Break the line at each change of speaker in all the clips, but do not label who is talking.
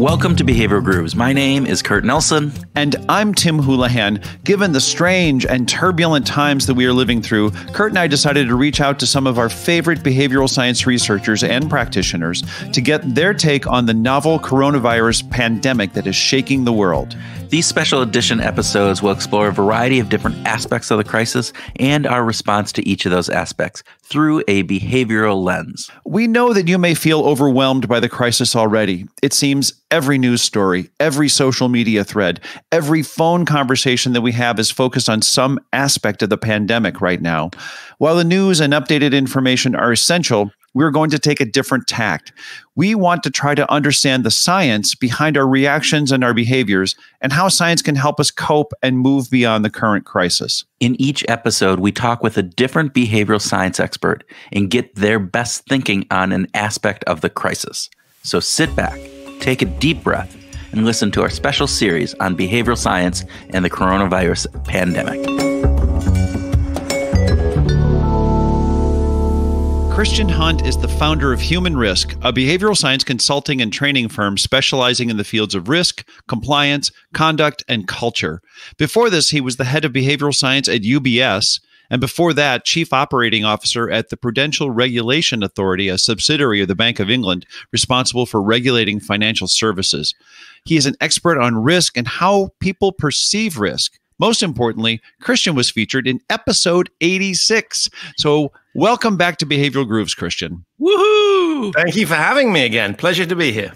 Welcome to Behavioral Grooves. My name is Kurt Nelson.
And I'm Tim Houlihan. Given the strange and turbulent times that we are living through, Kurt and I decided to reach out to some of our favorite behavioral science researchers and practitioners to get their take on the novel coronavirus pandemic that is shaking the world.
These special edition episodes will explore a variety of different aspects of the crisis and our response to each of those aspects through a behavioral lens.
We know that you may feel overwhelmed by the crisis already. It seems every news story, every social media thread, every phone conversation that we have is focused on some aspect of the pandemic right now. While the news and updated information are essential, we're going to take a different tact. We want to try to understand the science behind our reactions and our behaviors and how science can help us cope and move beyond the current crisis.
In each episode, we talk with a different behavioral science expert and get their best thinking on an aspect of the crisis. So sit back, take a deep breath, and listen to our special series on behavioral science and the coronavirus pandemic.
Christian Hunt is the founder of Human Risk, a behavioral science consulting and training firm specializing in the fields of risk, compliance, conduct, and culture. Before this, he was the head of behavioral science at UBS, and before that, chief operating officer at the Prudential Regulation Authority, a subsidiary of the Bank of England, responsible for regulating financial services. He is an expert on risk and how people perceive risk. Most importantly, Christian was featured in episode 86. So welcome back to Behavioral Grooves, Christian.
Woohoo!
Thank you for having me again. Pleasure to be here.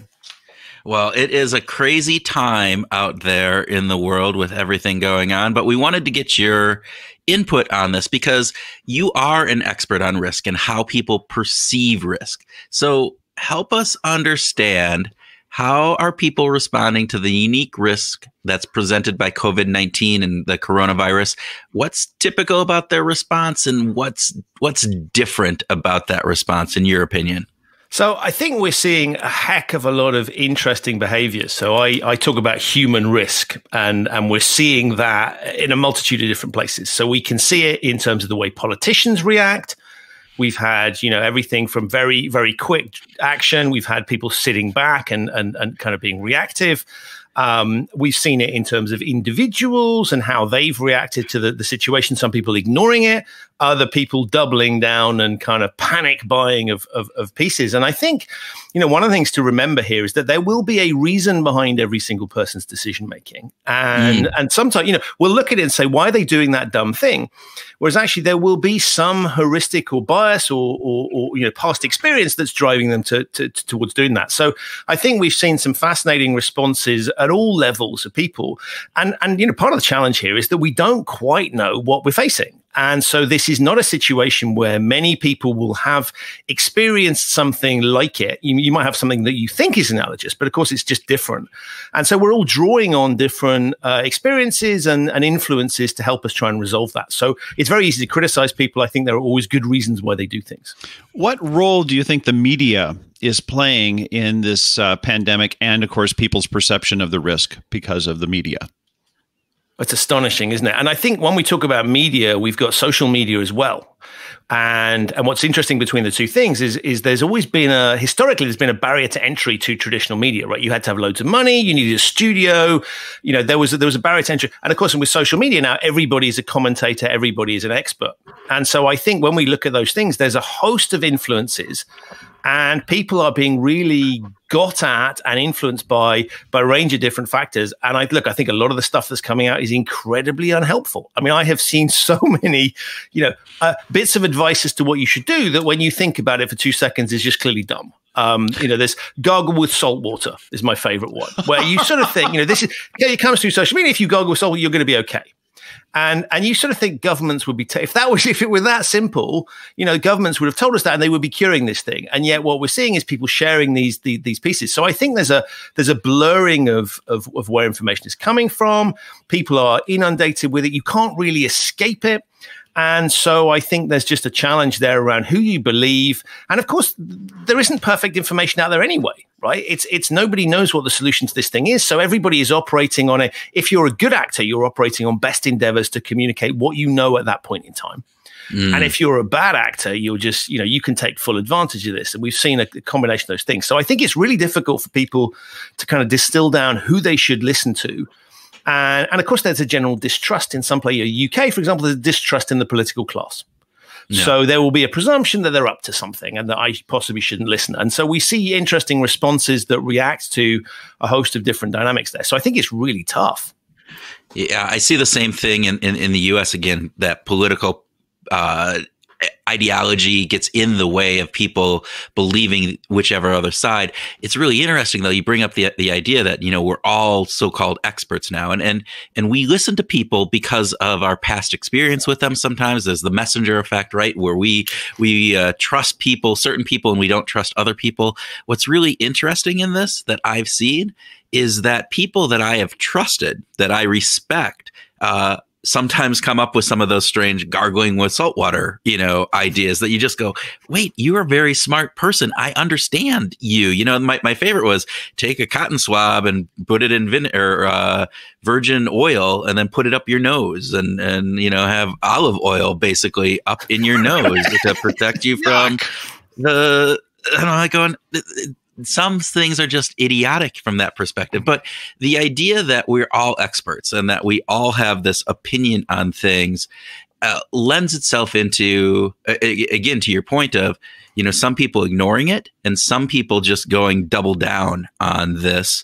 Well, it is a crazy time out there in the world with everything going on, but we wanted to get your input on this because you are an expert on risk and how people perceive risk. So help us understand, how are people responding to the unique risk that's presented by COVID-19 and the coronavirus? What's typical about their response, and what's different about that response, in your opinion?
So I think we're seeing a heck of a lot of interesting behaviors. So I talk about human risk, and we're seeing that in a multitude of different places. So we can see it in terms of the way politicians react. We've had, everything from very, very quick action. We've had people sitting back and kind of being reactive. We've seen it in terms of individuals and how they've reacted to the situation. Some people ignoring it, other people doubling down and kind of panic buying of pieces. And I think, one of the things to remember here is that there will be a reason behind every single person's decision making. And sometimes, we'll look at it and say, why are they doing that dumb thing? Whereas actually there will be some heuristic or bias or past experience that's driving them towards doing that. So I think we've seen some fascinating responses at all levels of people. And part of the challenge here is that we don't quite know what we're facing. And so this is not a situation where many people will have experienced something like it. You might have something that you think is analogous, but of course it's just different. And so we're all drawing on different experiences and influences to help us try and resolve that. So it's very easy to criticize people. I think there are always good reasons why they do things.
What role do you think the media is playing in this pandemic and, of course, people's perception of the risk because of the media?
It's astonishing, isn't it? And I think when we talk about media, we've got social media as well. And what's interesting between the two things is there's always been historically there's been a barrier to entry to traditional media, right? You had to have loads of money, you needed a studio, there was a barrier to entry. And of course, with social media now, everybody is a commentator, everybody is an expert. And so I think when we look at those things, there's a host of influences, and people are being really got at and influenced by a range of different factors. And I think a lot of the stuff that's coming out is incredibly unhelpful. I mean, I have seen so many, bits of advice as to what you should do that when you think about it for 2 seconds is just clearly dumb. This gargle with salt water is my favorite one, where you sort of think, it comes through social media. If you gargle with salt, you're going to be okay. And you sort of think governments would be, if it were that simple, governments would have told us that and they would be curing this thing. And yet what we're seeing is people sharing these pieces. So I think there's a blurring of where information is coming from. People are inundated with it. You can't really escape it. And so I think there's just a challenge there around who you believe. And of course, there isn't perfect information out there anyway, right? It's nobody knows what the solution to this thing is. So everybody is operating on it. If you're a good actor, you're operating on best endeavors to communicate what you know at that point in time. And if you're a bad actor, you're just, you can take full advantage of this. And we've seen a combination of those things. So I think it's really difficult for people to kind of distill down who they should listen to. And of course, there's a general distrust in some places. UK, for example, there's distrust in the political class. Yeah. So there will be a presumption that they're up to something and that I possibly shouldn't listen. And so we see interesting responses that react to a host of different dynamics there. So I think it's really tough.
Yeah, I see the same thing in the U.S. again, that political ideology gets in the way of people believing whichever other side. It's really interesting, though. You bring up the idea that, we're all so-called experts now. And we listen to people because of our past experience with them. Sometimes there's the messenger effect, right? Where we trust people, certain people, and we don't trust other people. What's really interesting in this that I've seen is that people that I have trusted, that I respect, sometimes come up with some of those strange gargling with salt water, ideas that you just go, wait, you're a very smart person. I understand you. My favorite was take a cotton swab and put it in virgin oil and then put it up your nose and have olive oil basically up in your nose to protect you from some things are just idiotic from that perspective. But the idea that we're all experts and that we all have this opinion on things lends itself into, again, to your point of, some people ignoring it and some people just going double down on this.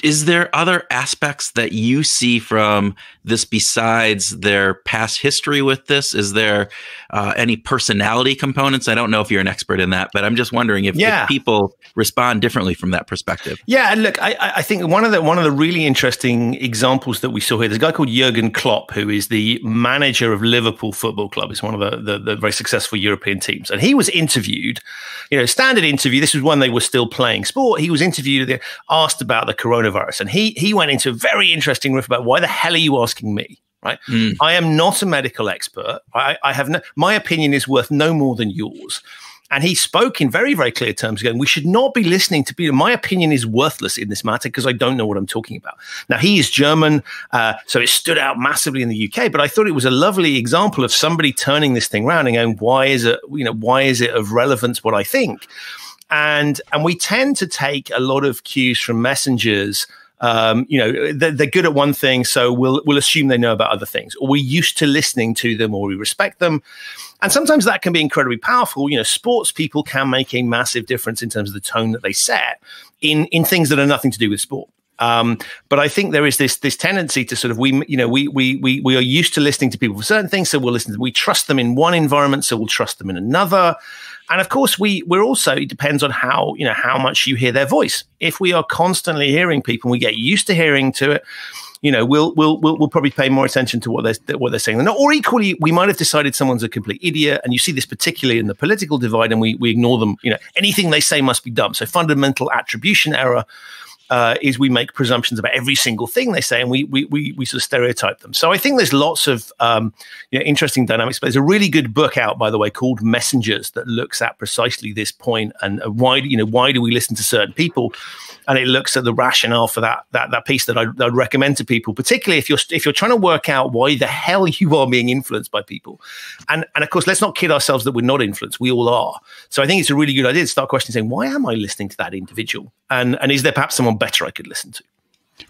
Is there other aspects that you see from this besides their past history with this? Is there any personality components? I don't know if you're an expert in that, but I'm just wondering if people respond differently from that perspective.
Yeah, look, I think one of the really interesting examples that we saw here, there's a guy called Jurgen Klopp, who is the manager of Liverpool Football Club. It's one of the very successful European teams. And he was interviewed, standard interview. This was when they were still playing sport. He was interviewed, asked about the coronavirus. And he went into a very interesting riff about why the hell are you asking me? Right? I am not a medical expert. I have my opinion is worth no more than yours. And he spoke in very, very clear terms, going, we should not be listening to people. My opinion is worthless in this matter because I don't know what I'm talking about. Now, he is German, so it stood out massively in the UK, but I thought it was a lovely example of somebody turning this thing around and going, why is it of relevance what I think? And we tend to take a lot of cues from messengers. They're good at one thing, so we'll assume they know about other things, or we're used to listening to them, or we respect them. And sometimes that can be incredibly powerful. Sports people can make a massive difference in terms of the tone that they set in things that are nothing to do with sport. But I think there is this tendency to sort of we are used to listening to people for certain things, so we'll listen. We trust them in one environment, so we'll trust them in another. And of course, we're also, it depends on how much you hear their voice. If we are constantly hearing people, and we get used to hearing to it, we'll probably pay more attention to what they're saying. Or equally, we might have decided someone's a complete idiot, and you see this particularly in the political divide, and we ignore them. Anything they say must be dumb. So fundamental attribution error is we make presumptions about every single thing they say, and we sort of stereotype them. So I think there's lots of interesting dynamics. But there's a really good book out, by the way, called Messengers, that looks at precisely this point and why do we listen to certain people, and it looks at the rationale for that piece that I'd recommend to people, particularly if you're trying to work out why the hell you are being influenced by people. And of course, let's not kid ourselves that we're not influenced. We all are. So I think it's a really good idea to start questioning, saying, why am I listening to that individual? And is there perhaps someone better I could listen to?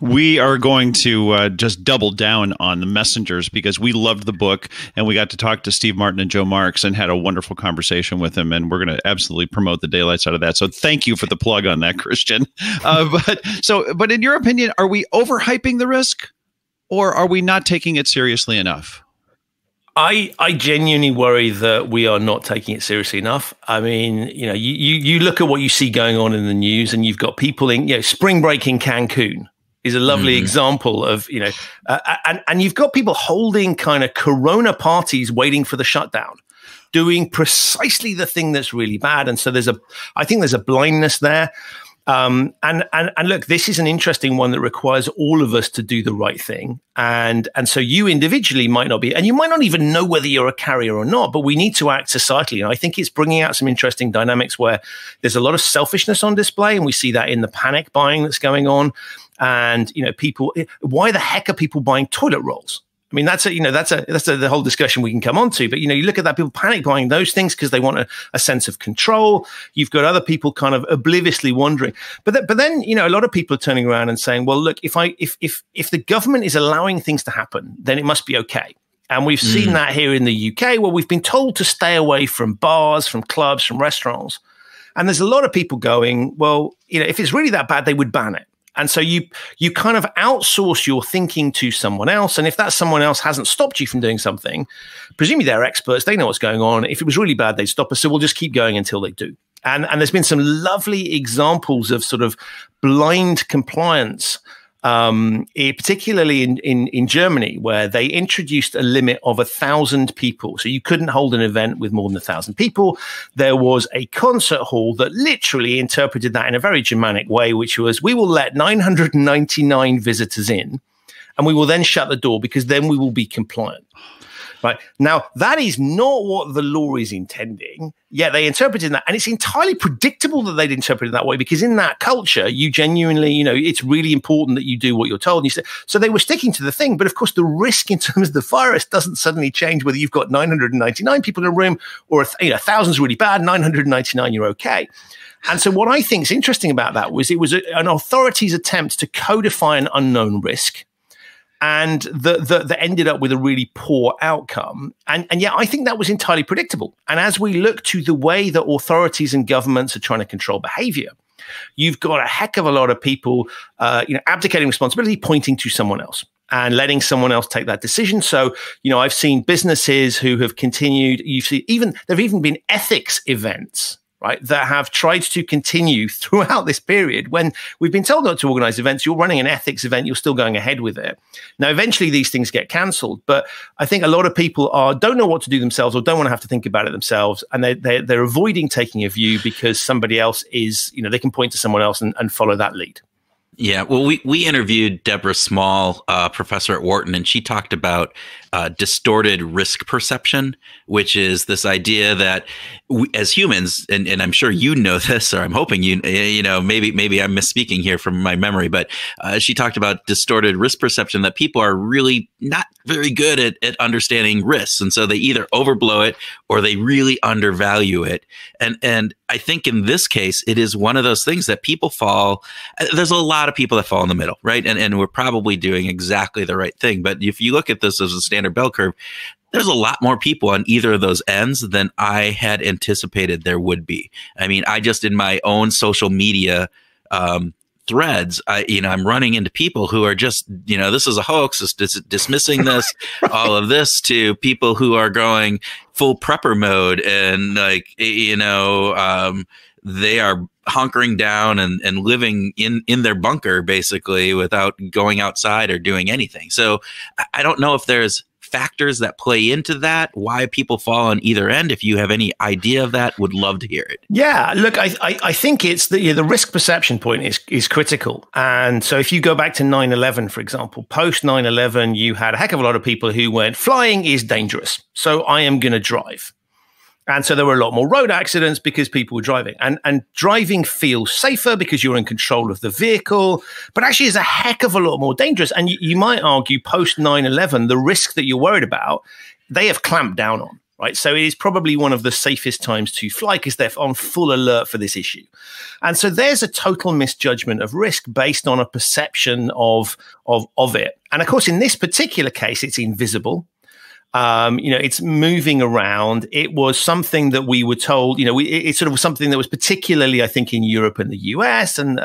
We are going to just double down on the messengers because we loved the book and we got to talk to Steve Martin and Joe Marks and had a wonderful conversation with them. And we're going to absolutely promote the daylights out of that. So thank you for the plug on that, Christian. But in your opinion, are we overhyping the risk or are we not taking it seriously enough?
I genuinely worry that we are not taking it seriously enough. I mean, you look at what you see going on in the news, and you've got people in, spring break in Cancun is a lovely example of, and you've got people holding kind of corona parties waiting for the shutdown, doing precisely the thing that's really bad. And so I think there's a blindness there. And look, this is an interesting one that requires all of us to do the right thing. And so you individually might not be, and you might not even know whether you're a carrier or not, but we need to act societally. And I think it's bringing out some interesting dynamics where there's a lot of selfishness on display. And we see that in the panic buying that's going on. And, people, why the heck are people buying toilet rolls? I mean, that's the whole discussion we can come on to. But, you look at that, people panic buying those things because they want a sense of control. You've got other people kind of obliviously wondering. But then, a lot of people are turning around and saying, well, look, if the government is allowing things to happen, then it must be okay. And we've seen that here in the UK, where we've been told to stay away from bars, from clubs, from restaurants. And there's a lot of people going, well, if it's really that bad, they would ban it. And so you kind of outsource your thinking to someone else. And if that someone else hasn't stopped you from doing something, presumably they're experts, they know what's going on. If it was really bad, they'd stop us. So we'll just keep going until they do. And there's been some lovely examples of sort of blind compliance, particularly in Germany, where they introduced a limit of 1,000 people. So you couldn't hold an event with more than 1,000 people. There was a concert hall that literally interpreted that in a very Germanic way, which was, we will let 999 visitors in, and we will then shut the door because then we will be compliant. Right. Now, that is not what the law is intending. Yeah, they interpreted that. And it's entirely predictable that they'd interpret it that way, because in that culture, you genuinely, it's really important that you do what you're told. And so they were sticking to the thing. But of course, the risk in terms of the virus doesn't suddenly change whether you've got 999 people in a room or 1,000 is really bad, 999 you're okay. And so what I think is interesting about that was it was an authority's attempt to codify an unknown risk. And that ended up with a really poor outcome. And yet I think that was entirely predictable. And as we look to the way that authorities and governments are trying to control behavior, you've got a heck of a lot of people, abdicating responsibility, pointing to someone else and letting someone else take that decision. So, I've seen businesses who have continued, there've even been ethics events, right, that have tried to continue throughout this period. When we've been told not to organize events, you're running an ethics event, you're still going ahead with it. Now, eventually these things get cancelled, but I think a lot of people don't know what to do themselves or don't want to have to think about it themselves. And they're avoiding taking a view because somebody else is, they can point to someone else and follow that lead.
Yeah, well, we interviewed Deborah Small, professor at Wharton, and she talked about distorted risk perception, which is this idea that we, as humans, and I'm sure you know this, or I'm hoping maybe I'm misspeaking here from my memory, but she talked about distorted risk perception, that people are really not very good at understanding risks, and so they either overblow it or they really undervalue it. And I think in this case, it is one of those things that people fall. There's a lot of people that fall in the middle, right? And we're probably doing exactly the right thing. But if you look at this as a standard bell curve, there's a lot more people on either of those ends than I had anticipated there would be. I mean, I just, in my own social media threads, I'm running into people who are just, this is a hoax, dismissing this, all of this, to people who are going full prepper mode and they are hunkering down and living in their bunker basically without going outside or doing anything. So I don't know if there's factors that play into that, why people fall on either end. If you have any idea of that, would love to hear it.
Yeah, look, I think it's the risk perception point is critical. And so if you go back to 9/11, for example, post 9/11, you had a heck of a lot of people who went, flying is dangerous, so I am going to drive. And so there were a lot more road accidents because people were driving. And driving feels safer because you're in control of the vehicle, but actually is a heck of a lot more dangerous. And you might argue post 9/11, the risk that you're worried about, they have clamped down on, right? So it is probably one of the safest times to fly because they're on full alert for this issue. And so there's a total misjudgment of risk based on a perception of it. And of course, in this particular case, it's invisible. It's moving around. It was something that we were told, it's sort of something that was particularly, I think, in Europe and the US and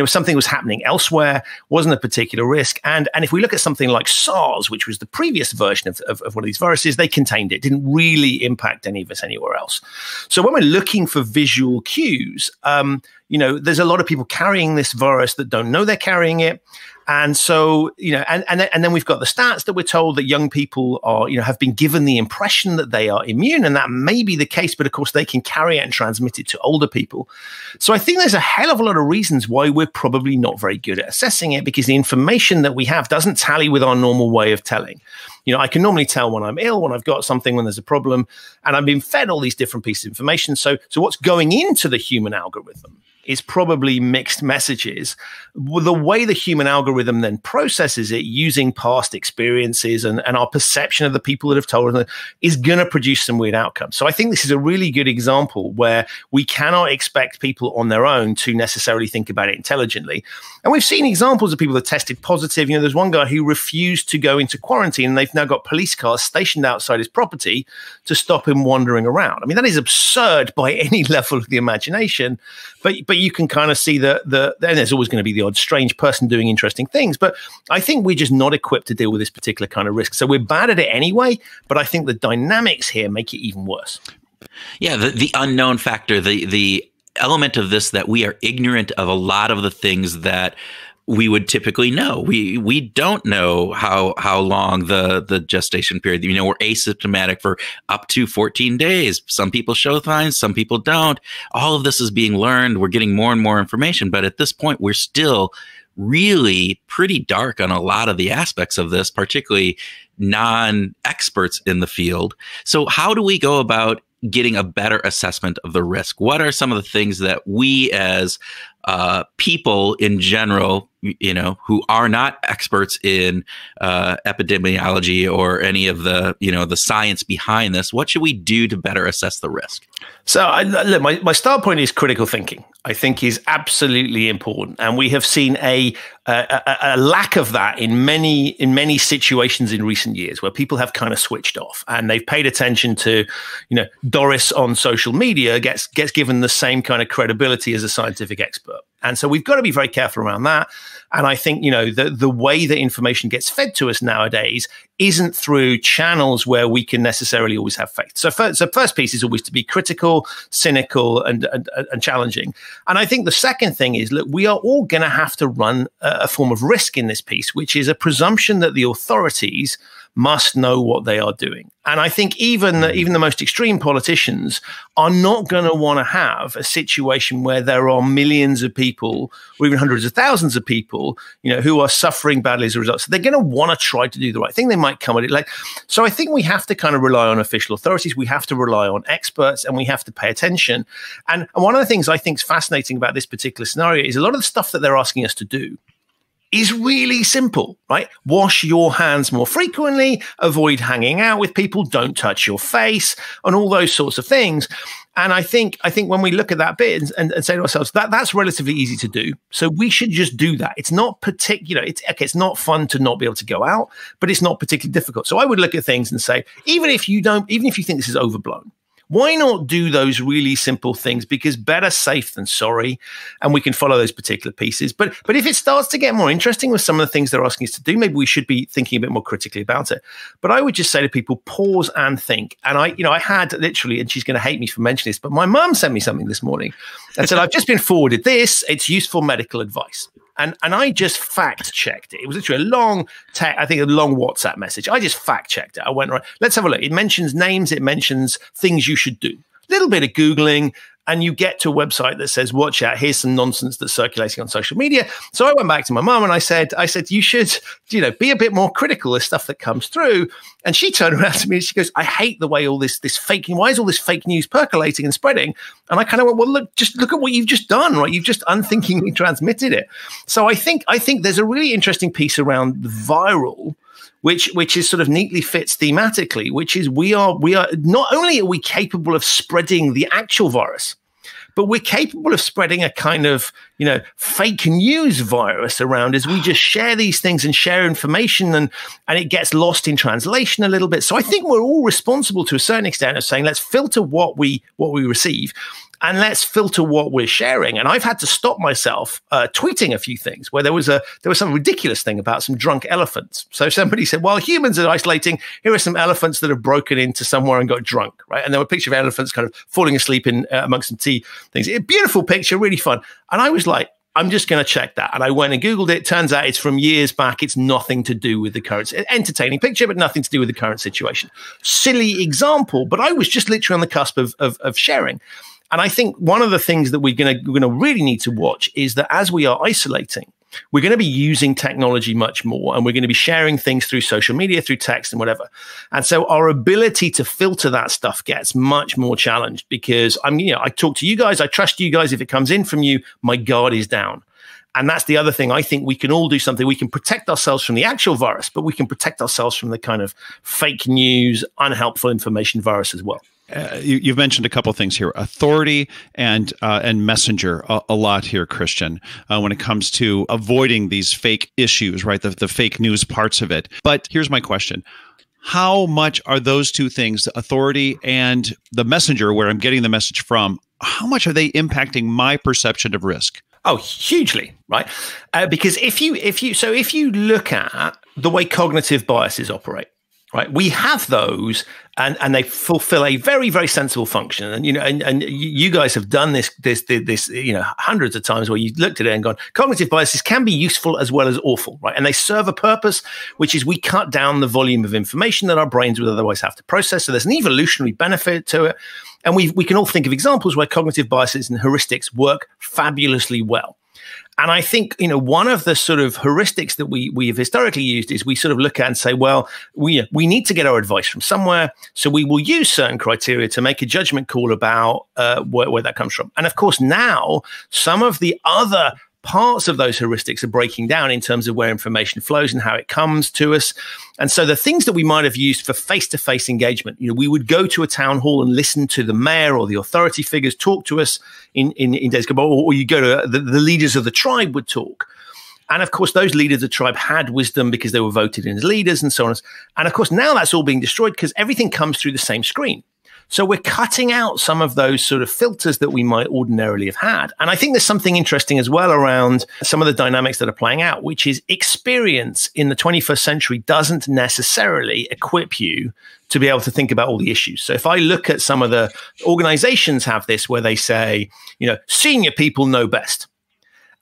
something was happening elsewhere, wasn't a particular risk. And if we look at something like SARS, which was the previous version of one of these viruses, they contained it, didn't really impact any of us anywhere else. So when we're looking for visual cues, there's a lot of people carrying this virus that don't know they're carrying it. And so, and then we've got the stats that we're told that young people are, have been given the impression that they are immune, and that may be the case, but of course they can carry it and transmit it to older people. So I think there's a hell of a lot of reasons why we're probably not very good at assessing it, because the information that we have doesn't tally with our normal way of telling. I can normally tell when I'm ill, when I've got something, when there's a problem, and I've been fed all these different pieces of information. So what's going into the human algorithm is probably mixed messages. The way the human algorithm then processes it using past experiences and our perception of the people that have told us is going to produce some weird outcomes. So I think this is a really good example where we cannot expect people on their own to necessarily think about it intelligently. And we've seen examples of people that tested positive. You know, there's one guy who refused to go into quarantine, and they've now got police cars stationed outside his property to stop him wandering around. I mean, that is absurd by any level of the imagination, but you can kind of see then there's always going to be the odd strange person doing interesting things. But I think we're just not equipped to deal with this particular kind of risk. So we're bad at it anyway, but I think the dynamics here make it even worse.
Yeah, the unknown factor, the element of this that we are ignorant of a lot of the things that we would typically know. We don't know how long the gestation period. You know, we're asymptomatic for up to 14 days. Some people show signs, some people don't. All of this is being learned. We're getting more and more information, but at this point, we're still really pretty dark on a lot of the aspects of this, particularly non-experts in the field. So how do we go about getting a better assessment of the risk? What are some of the things that we as people in general, you know, who are not experts in epidemiology or any of the, you know, the science behind this, what should we do to better assess the risk?
So look, my start point is critical thinking. I think is absolutely important, and we have seen a lack of that in many situations in recent years where people have kind of switched off and they've paid attention to, you know, Doris on social media gets given the same kind of credibility as a scientific expert. And so we've got to be very careful around that. And I think, you know, the way that information gets fed to us nowadays isn't through channels where we can necessarily always have faith. So first piece is always to be critical, cynical, and challenging. And I think the second thing is, look, we are all going to have to run a form of risk in this piece, which is a presumption that the authorities must know what they are doing. And I think even the most extreme politicians are not going to want to have a situation where there are millions of people or even hundreds of thousands of people, you know, who are suffering badly as a result. So they're going to want to try to do the right thing. They might come at it late. So I think we have to kind of rely on official authorities. We have to rely on experts, and we have to pay attention. And one of the things I think is fascinating about this particular scenario is a lot of the stuff that they're asking us to do is really simple, right? Wash your hands more frequently, avoid hanging out with people, don't touch your face, and all those sorts of things. And I think when we look at that bit and say to ourselves, that's relatively easy to do. So we should just do that. It's not particular. It's not fun to not be able to go out, but it's not particularly difficult. So I would look at things and say, even if you think this is overblown, why not do those really simple things? Because better safe than sorry, and we can follow those particular pieces. But if it starts to get more interesting with some of the things they're asking us to do, maybe we should be thinking a bit more critically about it. But I would just say to people, pause and think. And I had literally, and she's going to hate me for mentioning this, but my mum sent me something this morning and said, I've just been forwarded this. It's useful medical advice. And I just fact checked it. It was literally a long WhatsApp message. I just fact checked it. I went, right, let's have a look. It mentions names. It mentions things you should do. A little bit of Googling, and you get to a website that says, watch out, here's some nonsense that's circulating on social media. So I went back to my mum and I said, you should, be a bit more critical of stuff that comes through. And she turned around to me and she goes, I hate the way all this fake, why is all this fake news percolating and spreading? And I kind of went, well, look at what you've just done, right? You've just unthinkingly transmitted it. So I think there's a really interesting piece around the viral, which is sort of neatly fits thematically, which is we are not only are we capable of spreading the actual virus, but we're capable of spreading a kind of, fake news virus around as we just share these things and share information, and it gets lost in translation a little bit. So I think we're all responsible to a certain extent of saying, let's filter what we receive, and let's filter what we're sharing. And I've had to stop myself tweeting a few things where there was some ridiculous thing about some drunk elephants. So somebody said, while humans are isolating, here are some elephants that have broken into somewhere and got drunk, right? And there were a picture of elephants kind of falling asleep in amongst some tea things. A beautiful picture, really fun. And I was like, I'm just going to check that. And I went and Googled it. Turns out it's from years back. It's nothing to do with the current, entertaining picture, but nothing to do with the current situation. Silly example, but I was just literally on the cusp of sharing. And I think one of the things that we're going to really need to watch is that as we are isolating, we're going to be using technology much more, and we're going to be sharing things through social media, through text and whatever. And so our ability to filter that stuff gets much more challenged, because I talk to you guys, I trust you guys. If it comes in from you, my guard is down. And that's the other thing. I think we can all do something. We can protect ourselves from the actual virus, but we can protect ourselves from the kind of fake news, unhelpful information virus as well.
You've mentioned a couple of things here: authority and messenger a lot here, Christian, when it comes to avoiding these fake issues, right? The fake news parts of it. But here's my question. How much are those two things, the authority and the messenger, where I'm getting the message from, how much are they impacting my perception of risk?
Oh, hugely, right? Because if you look at the way cognitive biases operate, right, we have those, and they fulfill a very, very sensible function. And and you guys have done this hundreds of times, where you've looked at it and gone, cognitive biases can be useful as well as awful, right? And they serve a purpose, which is we cut down the volume of information that our brains would otherwise have to process. So there's an evolutionary benefit to it. And we can all think of examples where cognitive biases and heuristics work fabulously well. And I think, one of the sort of heuristics that we have historically used is we sort of look at and say, well, we need to get our advice from somewhere. So we will use certain criteria to make a judgment call about where that comes from. And of course, now some of the other parts of those heuristics are breaking down in terms of where information flows and how it comes to us. And so the things that we might have used for face-to-face engagement, we would go to a town hall and listen to the mayor or the authority figures talk to us in days ago, or you go to the leaders of the tribe would talk. And of course, those leaders of the tribe had wisdom because they were voted in as leaders and so on. And of course, now that's all being destroyed because everything comes through the same screen. So we're cutting out some of those sort of filters that we might ordinarily have had. And I think there's something interesting as well around some of the dynamics that are playing out, which is experience in the 21st century doesn't necessarily equip you to be able to think about all the issues. So if I look at some of the organizations have this where they say, senior people know best.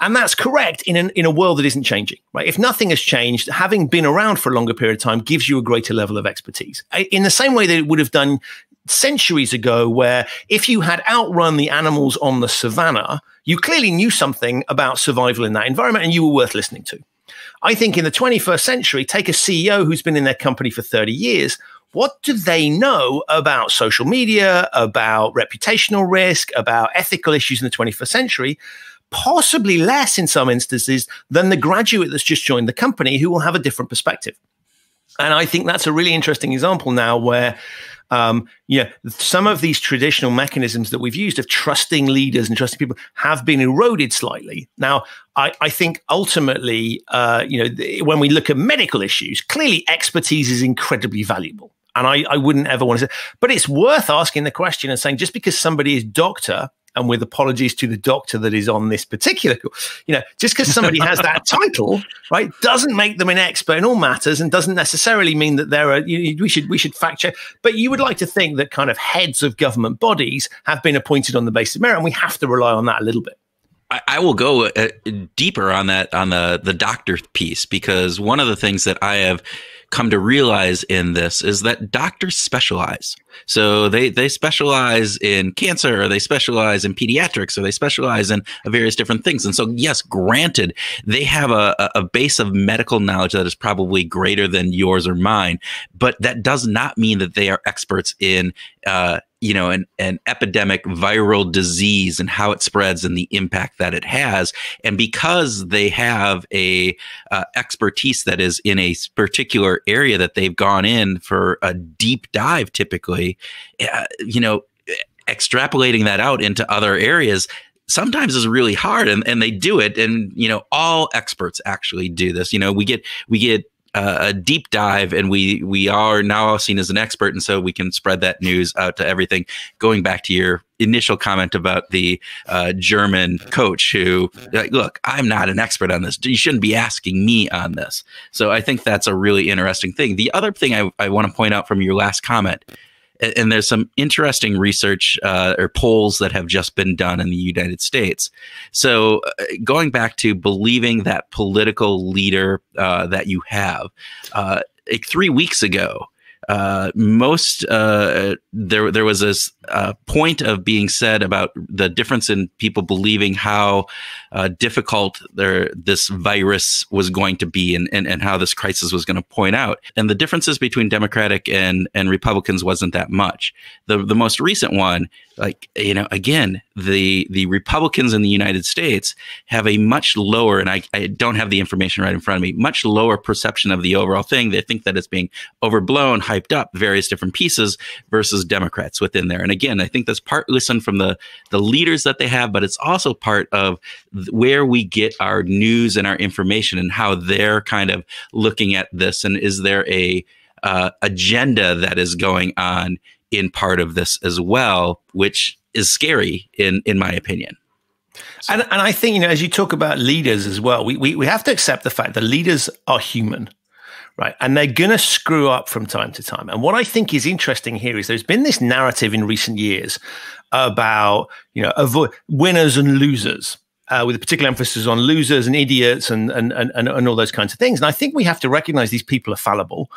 And that's correct in a world that isn't changing, right? If nothing has changed, having been around for a longer period of time gives you a greater level of expertise. In the same way that it would have done centuries ago, where if you had outrun the animals on the savannah, you clearly knew something about survival in that environment and you were worth listening to. I think in the 21st century, take a CEO who's been in their company for 30 years. What do they know about social media, about reputational risk, about ethical issues in the 21st century? Possibly less in some instances than the graduate that's just joined the company who will have a different perspective. And I think that's a really interesting example now where some of these traditional mechanisms that we've used of trusting leaders and trusting people have been eroded slightly. Now, I think ultimately, when we look at medical issues, clearly expertise is incredibly valuable. And I wouldn't ever want to say, but it's worth asking the question and saying, just because somebody is doctor, and with apologies to the doctor that is on this particular, just because somebody has that title, right, doesn't make them an expert in all matters, and doesn't necessarily mean that we should fact check. But you would like to think that kind of heads of government bodies have been appointed on the basis of merit, and we have to rely on that a little bit.
I will go deeper on that, on the doctor piece, because one of the things that I have come to realize in this is that doctors specialize. So they specialize in cancer, or they specialize in pediatrics, or they specialize in various different things. And so, yes, granted, they have a base of medical knowledge that is probably greater than yours or mine, but that does not mean that they are experts in an epidemic viral disease and how it spreads and the impact that it has. And because they have a expertise that is in a particular area that they've gone in for a deep dive, typically, extrapolating that out into other areas sometimes is really hard, and they do it. And, all experts actually do this. We get a deep dive, and we are now seen as an expert, and so we can spread that news out to everything. Going back to your initial comment about the German coach who, look, I'm not an expert on this. You shouldn't be asking me on this. So I think that's a really interesting thing. The other thing I want to point out from your last comment, and there's some interesting research or polls that have just been done in the United States. So going back to believing that political leader that you have, 3 weeks ago, there was this point of being said about the difference in people believing how difficult this virus was going to be and how this crisis was going to point out. And the differences between Democratic and Republicans wasn't that much. The most recent one, again, the Republicans in the United States have a much lower, and I don't have the information right in front of me, much lower perception of the overall thing. They think that it's being overblown, hyped up, various different pieces versus Democrats within there. And again, I think that's part listen from the leaders that they have, but it's also part of where we get our news and our information and how they're kind of looking at this. And is there a agenda that is going on in part of this as well, which is scary in my opinion.
So. And I think, as you talk about leaders as well, we have to accept the fact that leaders are human, right? And they're going to screw up from time to time. And what I think is interesting here is there's been this narrative in recent years about, avoid winners and losers. With a particular emphasis on losers and idiots and all those kinds of things. And I think we have to recognize these people are fallible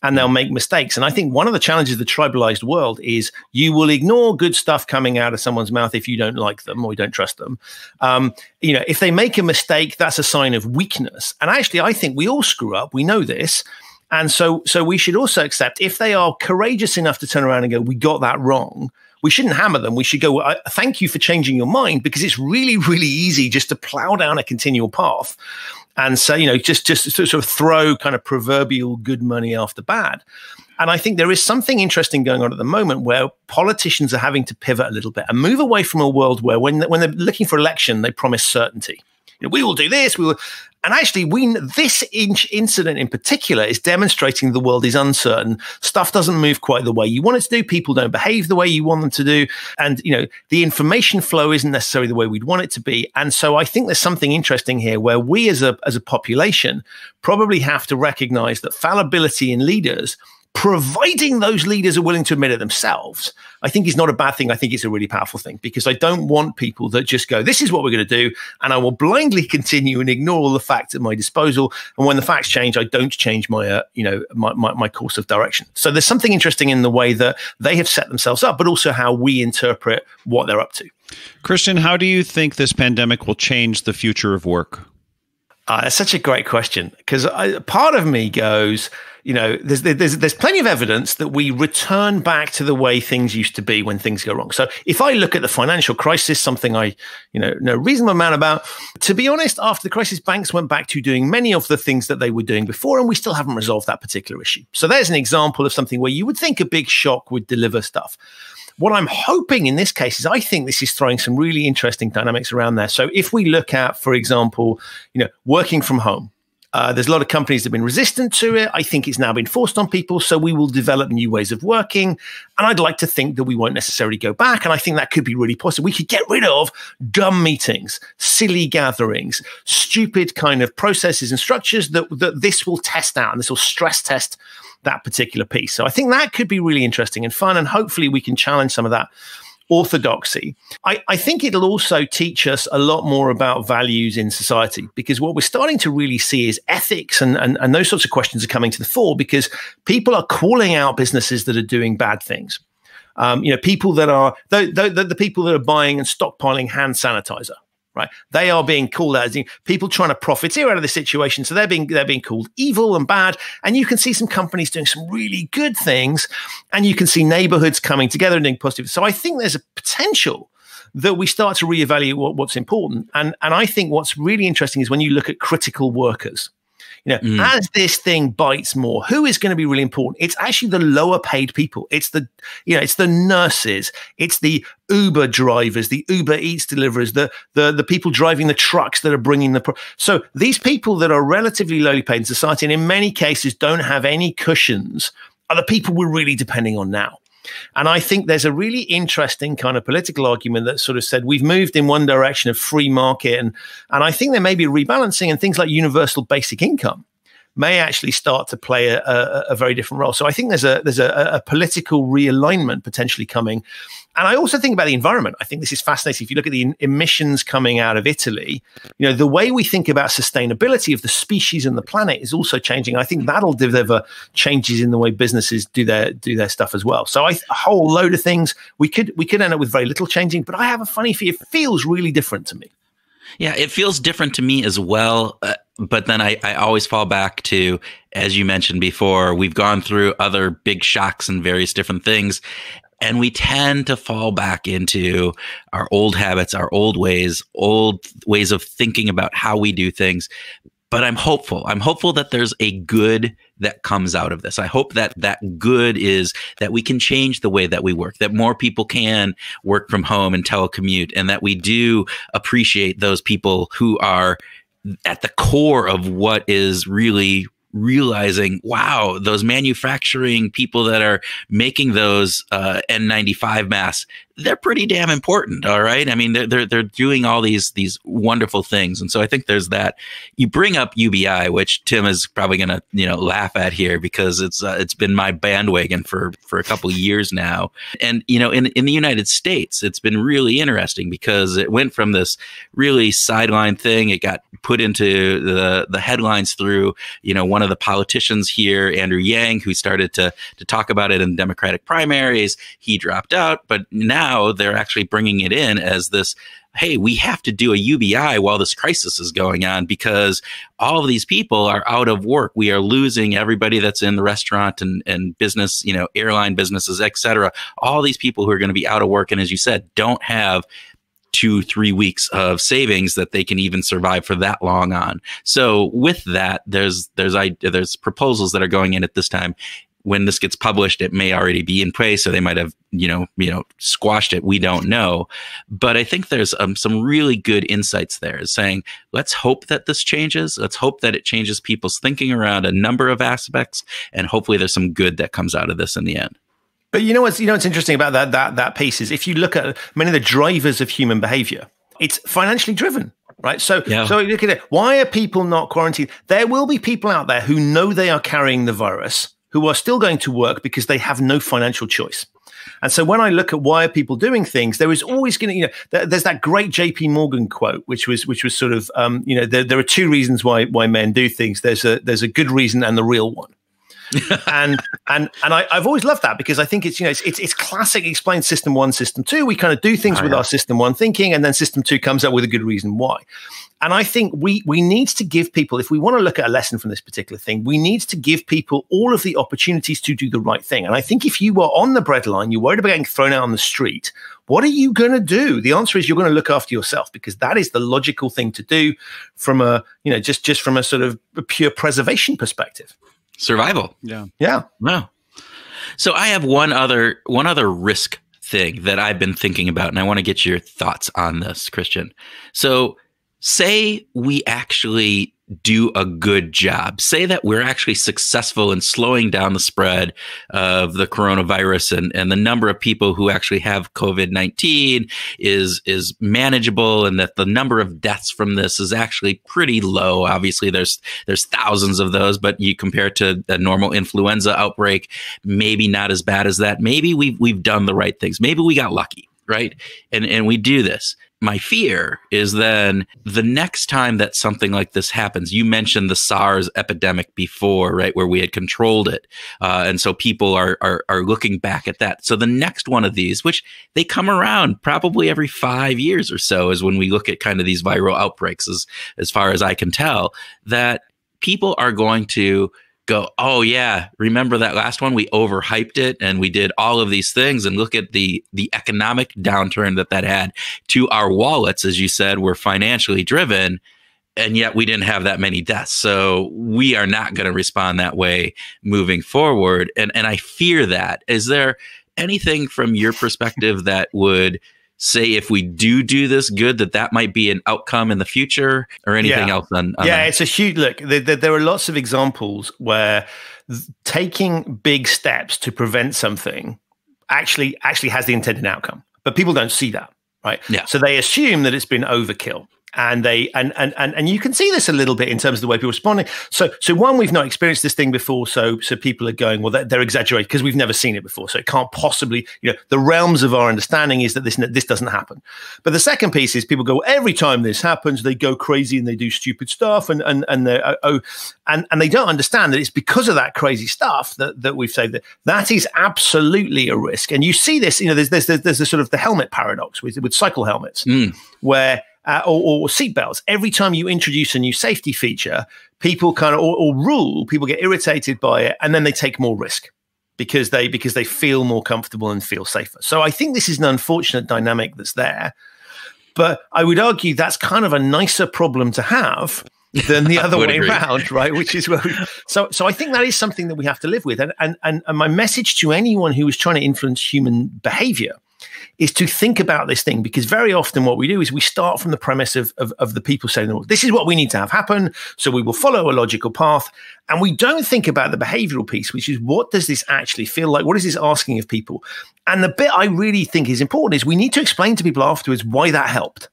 and they'll make mistakes. And I think one of the challenges of the tribalized world is you will ignore good stuff coming out of someone's mouth if you don't like them or you don't trust them. If they make a mistake, that's a sign of weakness. And actually, I think we all screw up. We know this. And so we should also accept if they are courageous enough to turn around and go, we got that wrong. We shouldn't hammer them. We should go, well, thank you for changing your mind, because it's really, really easy just to plow down a continual path and say, just sort of throw kind of proverbial good money after bad. And I think there is something interesting going on at the moment where politicians are having to pivot a little bit and move away from a world where when they're looking for election, they promise certainty. We will do this. We will. And actually, this incident in particular is demonstrating the world is uncertain. Stuff doesn't move quite the way you want it to do. People don't behave the way you want them to do. And, the information flow isn't necessarily the way we'd want it to be. And so I think there's something interesting here where we as a population probably have to recognize that fallibility in leaders, providing those leaders are willing to admit it themselves, I think is not a bad thing. I think it's a really powerful thing, because I don't want people that just go, this is what we're going to do, and I will blindly continue and ignore all the facts at my disposal. And when the facts change, I don't change my, my course of direction. So there's something interesting in the way that they have set themselves up, but also how we interpret what they're up to.
Christian, how do you think this pandemic will change the future of work?
That's such a great question, because part of me goes, there's plenty of evidence that we return back to the way things used to be when things go wrong. So if I look at the financial crisis, something I know a reasonable amount about, to be honest, after the crisis, banks went back to doing many of the things that they were doing before, and we still haven't resolved that particular issue. So there's an example of something where you would think a big shock would deliver stuff. What I'm hoping in this case is I think this is throwing some really interesting dynamics around there. So if we look at, for example, working from home, there's a lot of companies that have been resistant to it. I think it's now been forced on people. So we will develop new ways of working. And I'd like to think that we won't necessarily go back. And I think that could be really possible. We could get rid of dumb meetings, silly gatherings, stupid kind of processes and structures that this will test out, and this will stress test that particular piece. So I think that could be really interesting and fun. And hopefully we can challenge some of that orthodoxy. I think it'll also teach us a lot more about values in society, because what we're starting to really see is ethics and those sorts of questions are coming to the fore, because people are calling out businesses that are doing bad things. People that are the people that are buying and stockpiling hand sanitizer. Right, they are being called out as people trying to profiteer out of the situation. So they're being called evil and bad. And you can see some companies doing some really good things, and you can see neighborhoods coming together and doing positive. So I think there's a potential that we start to reevaluate what's important. And I think what's really interesting is when you look at critical workers. As this thing bites more, who is going to be really important? It's actually the lower paid people. It's it's the nurses, it's the Uber drivers, the Uber Eats deliverers, the people driving the trucks that are bringing so these people that are relatively lowly paid in society, and in many cases don't have any cushions, are the people we're really depending on now. And I think there's a really interesting kind of political argument that sort of said we've moved in one direction of free market. And I think there may be rebalancing, and things like universal basic income may actually start to play a very different role. So I think there's a political realignment potentially coming. And I also think about the environment. I think this is fascinating. If you look at the emissions coming out of Italy, the way we think about sustainability of the species and the planet is also changing. I think that'll deliver changes in the way businesses do their stuff as well. So a whole load of things. We could end up with very little changing, but I have a funny feeling it feels really different to me.
Yeah, it feels different to me as well. But then I always fall back to, as you mentioned before, we've gone through other big shocks and various different things. And we tend to fall back into our old habits, our old ways of thinking about how we do things. But I'm hopeful. I'm hopeful that there's a good that comes out of this. I hope that that good is that we can change the way that we work, that more people can work from home and telecommute, and that we do appreciate those people who are at the core of what is really realizing, wow, those manufacturing people that are making those N95 masks, they're pretty damn important. All right. I mean, they're doing all these wonderful things. And so I think there's that. You bring up UBI, which Tim is probably going to, laugh at here because it's been my bandwagon for a couple of years now. And, in the United States, it's been really interesting because it went from this really sideline thing. It got put into the headlines through, one of the politicians here, Andrew Yang, who started to talk about it in Democratic primaries. He dropped out, but now they're actually bringing it in as this, hey, we have to do a UBI while this crisis is going on because all of these people are out of work. We are losing everybody that's in the restaurant and business, airline businesses, et cetera. All these people who are going to be out of work. And as you said, don't have 2-3 weeks of savings that they can even survive for that long on. So with that, there's proposals that are going in at this time. When this gets published, it may already be in place, so they might have, squashed it. We don't know. But I think there's some really good insights there saying, let's hope that this changes. Let's hope that it changes people's thinking around a number of aspects. And hopefully there's some good that comes out of this in the end.
But what's interesting about that piece is if you look at many of the drivers of human behavior, it's financially driven. Right. So look at it. Why are people not quarantined? There will be people out there who know they are carrying the virus, who are still going to work because they have no financial choice. And so when I look at why are people doing things, there is always going to, there's that great JP Morgan quote, which was sort of, there are two reasons why men do things. There's a good reason and the real one. and I've always loved that because I think it's classic explain system 1, system 2. We kind of do things with our system 1 thinking, and then system 2 comes up with a good reason why. And I think we need to give people, if we want to look at a lesson from this particular thing, we need to give people all of the opportunities to do the right thing. And I think if you were on the breadline, you're worried about getting thrown out on the street, what are you going to do? The answer is you're going to look after yourself because that is the logical thing to do from a, just from a sort of a pure preservation perspective.
Survival.
Yeah.
Wow. So I have one other risk thing that I've been thinking about, and I want to get your thoughts on this, Christian. So say we actually do a good job. Say that we're actually successful in slowing down the spread of the coronavirus and the number of people who actually have COVID-19 is manageable, and that the number of deaths from this is actually pretty low. Obviously, there's thousands of those, but you compare it to a normal influenza outbreak, maybe not as bad as that. Maybe we've done the right things. Maybe we got lucky, right? And we do this. My fear is then the next time that something like this happens, you mentioned the SARS epidemic before, right, where we had controlled it. And so people are looking back at that. So the next one of these, which they come around probably every 5 years or so, is when we look at kind of these viral outbreaks, as far as I can tell, that people are going to go, oh yeah, remember that last one? We overhyped it and we did all of these things, and look at the economic downturn that had to our wallets. As you said, we're financially driven, and yet we didn't have that many deaths. So we are not going to respond that way moving forward. And I fear that. Is there anything from your perspective that would say if we do this good, that might be an outcome in the future, or anything else on that?
It's a huge look. There are lots of examples where taking big steps to prevent something actually has the intended outcome, but people don't see that, right?
Yeah.
So they assume that it's been overkill. And you can see this a little bit in terms of the way people are responding. So one, we've not experienced this thing before, so people are going, well, they're exaggerating because we've never seen it before, so it can't possibly, the realms of our understanding is that this doesn't happen. But the second piece is people go, every time this happens, they go crazy and they do stupid stuff, and they don't understand that it's because of that crazy stuff that we've said that is absolutely a risk. And you see this, there's a sort of the helmet paradox with cycle helmets, where or seatbelts. Every time you introduce a new safety feature, people kind of or rule, people get irritated by it, and then they take more risk because they feel more comfortable and feel safer. So I think this is an unfortunate dynamic that's there, but I would argue that's kind of a nicer problem to have than the other way around, right? Which is where so I think that is something that we have to live with. And my message to anyone who is trying to influence human behavior is to think about this thing, because very often what we do is we start from the premise of the people saying, well, this is what we need to have happen, so we will follow a logical path. And we don't think about the behavioral piece, which is, what does this actually feel like? What is this asking of people? And the bit I really think is important is we need to explain to people afterwards why that helped.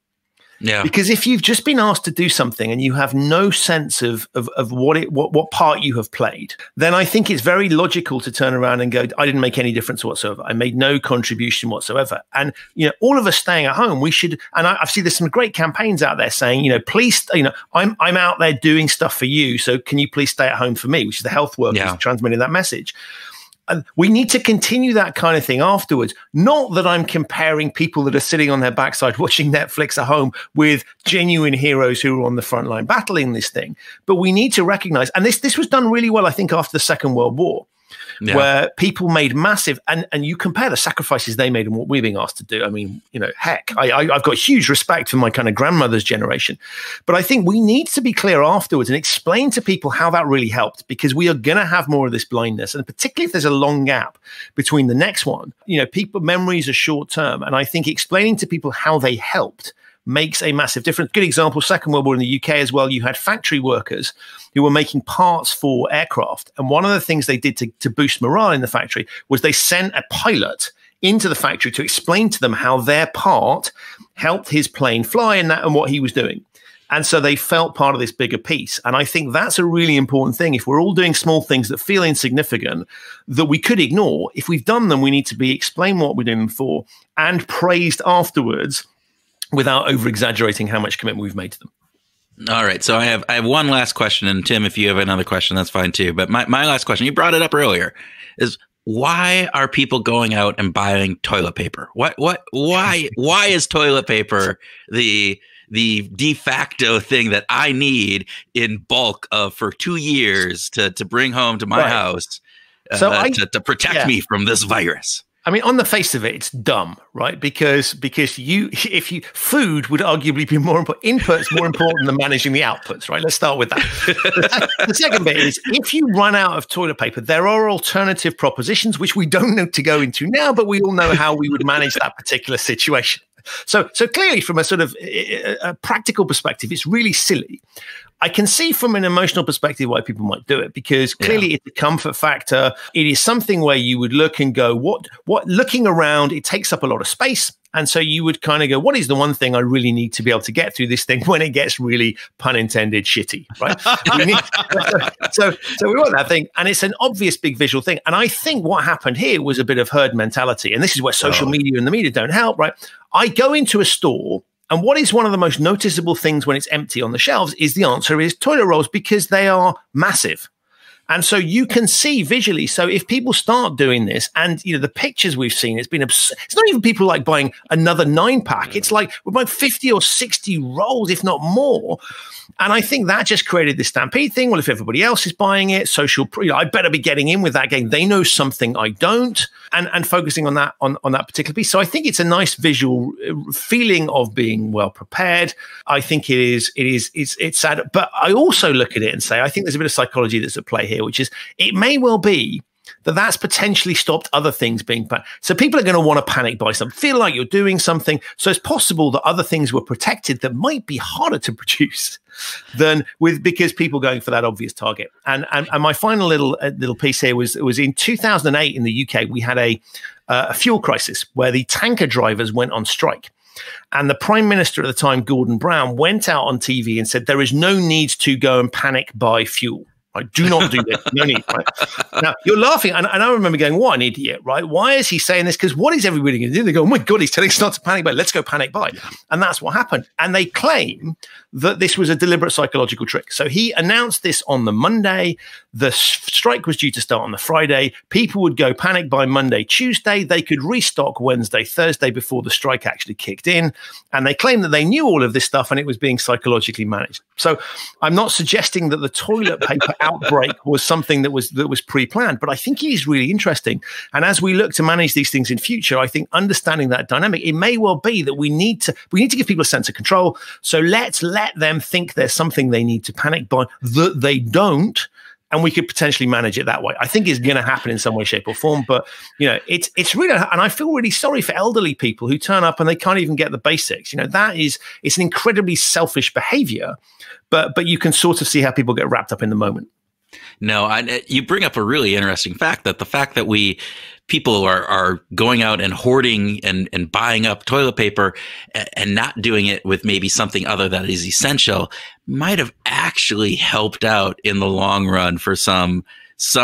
Yeah. Because if you've just been asked to do something and you have no sense of what part you have played, then I think it's very logical to turn around and go, I didn't make any difference whatsoever. I made no contribution whatsoever. And, all of us staying at home, we should, and I've seen there's some great campaigns out there saying, please, I'm out there doing stuff for you, so can you please stay at home for me, which is the health workers transmitting that message. And we need to continue that kind of thing afterwards. Not that I'm comparing people that are sitting on their backside watching Netflix at home with genuine heroes who are on the front line battling this thing. But we need to recognize, and this was done really well, I think, after the Second World War, where people made massive, and you compare the sacrifices they made and what we're being asked to do. I mean, heck, I've got huge respect for my kind of grandmother's generation. But I think we need to be clear afterwards and explain to people how that really helped, because we are going to have more of this blindness. And particularly if there's a long gap between the next one, people memories are short term. And I think explaining to people how they helped makes a massive difference. Good example, Second World War in the UK as well. You had factory workers who were making parts for aircraft. And one of the things they did to boost morale in the factory was they sent a pilot into the factory to explain to them how their part helped his plane fly and what he was doing. And so they felt part of this bigger piece. And I think that's a really important thing. If we're all doing small things that feel insignificant, that we could ignore, if we've done them, we need to be explain what we're doing them for and praised afterwards, without over-exaggerating how much commitment we've made to them.
All right. So I have one last question. And Tim, if you have another question, that's fine too. But my last question, you brought it up earlier, is why are people going out and buying toilet paper? Why is toilet paper the de facto thing that I need in bulk for 2 years to bring home to my house to protect me from this virus?
I mean, on the face of it, it's dumb, right? Because food would arguably be more important. Inputs more important than managing the outputs, right? Let's start with that. The second bit is, if you run out of toilet paper, there are alternative propositions, which we don't know to go into now, but we all know how we would manage that particular situation. So clearly, from a sort of a practical perspective, it's really silly. I can see from an emotional perspective why people might do it, because clearly it's a comfort factor. It is something where you would look and go, what looking around, it takes up a lot of space. And so you would kind of go, what is the one thing I really need to be able to get through this thing when it gets really, pun intended, shitty, right? So we want that thing. And it's an obvious big visual thing. And I think what happened here was a bit of herd mentality. And this is where social media and the media don't help, right? I go into a store, and what is one of the most noticeable things when it's empty on the shelves is the answer is toilet rolls, because they are massive. And so you can see visually. So if people start doing this, and the pictures we've seen, it's been it's not even people like buying another 9-pack. It's like we're buying 50 or 60 rolls, if not more. And I think that just created this stampede thing. Well, if everybody else is buying it, I better be getting in with that game. They know something I don't, and focusing on that particular piece. So I think it's a nice visual feeling of being well prepared. I think it's sad, but I also look at it and say, I think there's a bit of psychology that's at play here, which is it may well be that's potentially stopped other things being bad. So people are going to want to panic buy something, feel like you're doing something. So it's possible that other things were protected that might be harder to produce because people going for that obvious target. And my final little piece here was in 2008 in the UK, we had a fuel crisis where the tanker drivers went on strike. And the Prime Minister at the time, Gordon Brown, went out on TV and said, there is no need to go and panic buy fuel. Right? Do not do this. No need. Right? Now, you're laughing. And I remember going, what an idiot, right? Why is he saying this? Because what is everybody going to do? They go, oh my God, he's telling us not to panic buy. Let's go panic buy. And that's what happened. And they claim that this was a deliberate psychological trick. So he announced this on the Monday. The strike was due to start on the Friday. People would go panic buy Monday, Tuesday. They could restock Wednesday, Thursday before the strike actually kicked in. And they claim that they knew all of this stuff and it was being psychologically managed. So I'm not suggesting that the toilet paper outbreak was something that was pre-planned, but I think it is really interesting. And as we look to manage these things in future, I think understanding that dynamic, it may well be that we need to give people a sense of control. So let's let them think there's something they need to panic buy that they don't, and we could potentially manage it that way. I think it's going to happen in some way, shape, or form. But it's really, and I feel really sorry for elderly people who turn up and they can't even get the basics. It's an incredibly selfish behavior, but you can sort of see how people get wrapped up in the moment.
No, you bring up a really interesting fact, that the fact that people are going out and hoarding and buying up toilet paper and not doing it with maybe something other that is essential might have actually helped out in the long run for some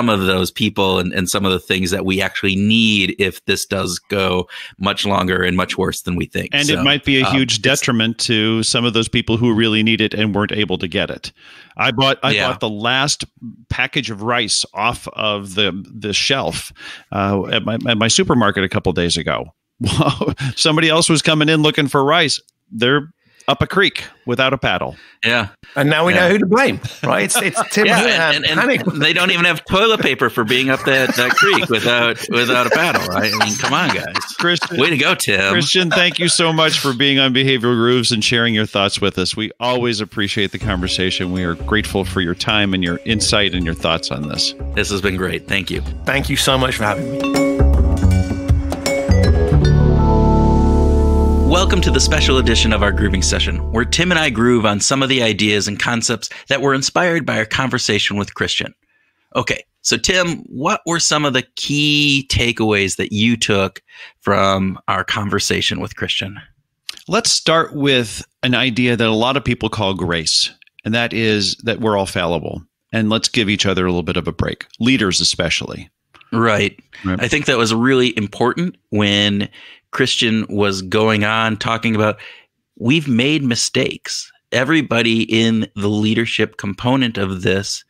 of those people and some of the things that we actually need if this does go much longer and much worse than we think.
And it might be a huge detriment to some of those people who really need it and weren't able to get it. I bought the last package of rice off of the shelf at my supermarket a couple days ago. Somebody else was coming in looking for rice. They're up a creek without a paddle.
Yeah. And now we know who to blame, right? It's Tim
and they don't even have toilet paper for being up that creek without a paddle, right? I mean, come on, guys.
Christian,
way to go, Tim.
Christian, thank you so much for being on Behavioral Grooves and sharing your thoughts with us. We always appreciate the conversation. We are grateful for your time and your insight and your thoughts on this.
This has been great. Thank you.
Thank you so much for having me.
Welcome to the special edition of our grooving session, where Tim and I groove on some of the ideas and concepts that were inspired by our conversation with Christian. Okay, so Tim, what were some of the key takeaways that you took from our conversation with Christian?
Let's start with an idea that a lot of people call grace, and that is that we're all fallible. And let's give each other a little bit of a break, leaders especially.
Right. I think that was really important when Christian was going on talking about we've made mistakes. Everybody in the leadership component of this